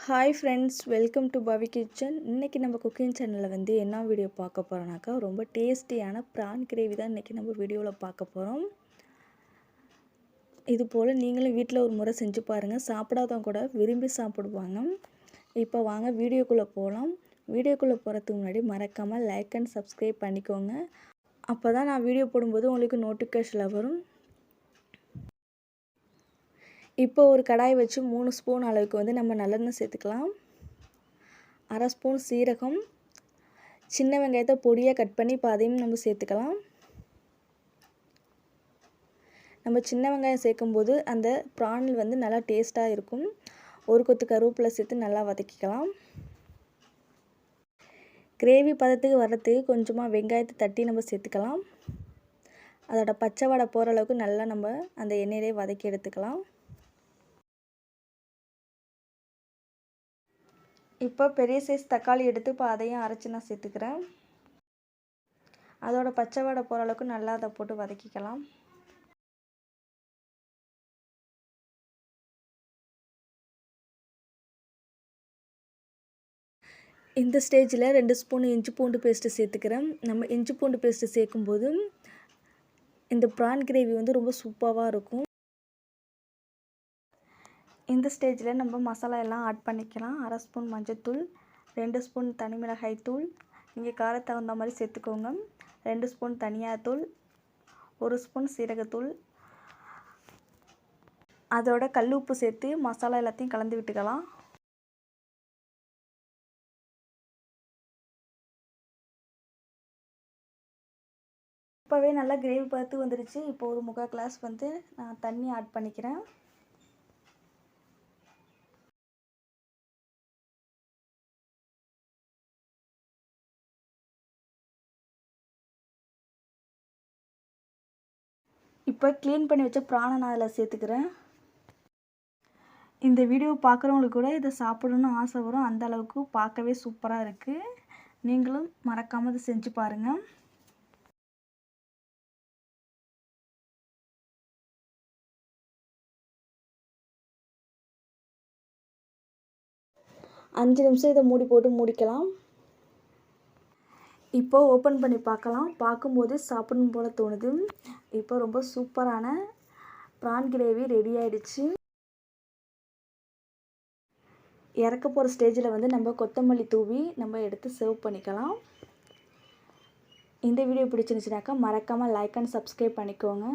Hi friends, welcome to Pavi kitchen. இன்றைக்கி நம்ம cooking சேனலில் வந்து என்ன வீடியோ பார்க்க போகிறோம்னாக்கா, ரொம்ப டேஸ்டியான ப்ரான் கிரேவி தான் இன்றைக்கி நம்ம வீடியோவில் பார்க்க போகிறோம். இது போல் நீங்களும் வீட்டில் ஒரு முறை செஞ்சு பாருங்கள். சாப்பிடாதவங்க கூட விரும்பி சாப்பிடுவாங்க. இப்போ வாங்க வீடியோக்குள்ளே போகலாம். வீடியோக்குள்ளே போகிறதுக்கு முன்னாடி மறக்காமல் லைக் அண்ட் சப்ஸ்கிரைப் பண்ணிக்கோங்க. அப்போ தான் நான் வீடியோ போடும்போது உங்களுக்கு நோட்டிஃபிகேஷனில் வரும். இப்போ ஒரு கடாய் வச்சு 3 ஸ்பூன் அளவுக்கு வந்து நம்ம நல்லெண்ணெய் சேர்த்துக்கலாம். 1/2 ஸ்பூன் சீரகம், சின்ன வெங்காயத்தை பொடியாக கட் பண்ணி இப்போ அதையும் நம்ம சேர்த்துக்கலாம். நம்ம சின்ன வெங்காயம் சேர்க்கும்போது அந்த ப்ரானில் வந்து நல்லா டேஸ்ட்டாக இருக்கும். ஒரு கொத்து கருவேப்பிலை சேர்த்து நல்லா வதக்கிக்கலாம். கிரேவி பதத்துக்கு வர்றதுக்கு கொஞ்சமாக வெங்காயத்தை தட்டி நம்ம சேர்த்துக்கலாம். அதோட பச்சை வாடை போகிற அளவுக்கு நல்லா நம்ம அந்த எண்ணெயிலே வதக்கி எடுத்துக்கலாம். இப்போ பெரிய சைஸ் தக்காளி எடுத்து இப்போ அதையும் அரைச்சி நான் சேர்த்துக்கிறேன். அதோட பச்சை வாடை போகிற அளவுக்கு நல்லா அதை போட்டு வதக்கிக்கலாம். இந்த ஸ்டேஜில் 2 ஸ்பூன் இஞ்சி பூண்டு பேஸ்ட்டு சேர்த்துக்கிறேன். நம்ம இஞ்சி பூண்டு பேஸ்ட்டு சேர்க்கும்போது இந்த ப்ரான் கிரேவி வந்து ரொம்ப சூப்பராக இருக்கும். இந்த ஸ்டேஜில் நம்ம மசாலா எல்லாம் ஆட் பண்ணிக்கலாம். 1/2 ஸ்பூன் மஞ்சள்தூள், 2 ஸ்பூன் தனி மிளகாய் தூள், நீங்கள் காரத்துக்கு தகுந்த மாதிரி சேர்த்துக்கோங்க. 2 ஸ்பூன் தனியாத்தூள், 1 ஸ்பூன் சீரகத்தூள், அதோட கல் உப்பு சேர்த்து மசாலா எல்லாத்தையும் கலந்து விட்டுக்கலாம். இப்போவே நல்லா கிரேவி பார்த்து வந்துடுச்சு. இப்போ ஒரு 3/4 கிளாஸ் வந்து நான் தண்ணி ஆட் பண்ணிக்கிறேன். இப்போ க்ளீன் பண்ணி வச்ச ப்ரானை நான் அதில் சேர்த்துக்கிறேன். இந்த வீடியோ பார்க்குறவங்களுக்கு கூட இதை சாப்பிடணுன்னு ஆசை வரும். அந்த அளவுக்கு பார்க்கவே சூப்பராக இருக்குது. நீங்களும் மறக்காமல் இதை செஞ்சு பாருங்கள். அஞ்சு நிமிஷம் இதை மூடி போட்டு மூடிக்கலாம். இப்போ ஓப்பன் பண்ணி பார்க்கலாம். பார்க்கும்போது சாப்பிடணும் போல் தோணுது. இப்போ ரொம்ப சூப்பரான ப்ரான் கிரேவி ரெடி ஆகிடுச்சு. இறக்க போகிற ஸ்டேஜில் வந்து நம்ம கொத்தமல்லி தூவி நம்ம எடுத்து சர்வ் பண்ணிக்கலாம். இந்த வீடியோ பிடிச்சிருந்துச்சுனாக்கா மறக்காமல் லைக் அண்ட் சப்ஸ்கிரைப் பண்ணிக்கோங்க.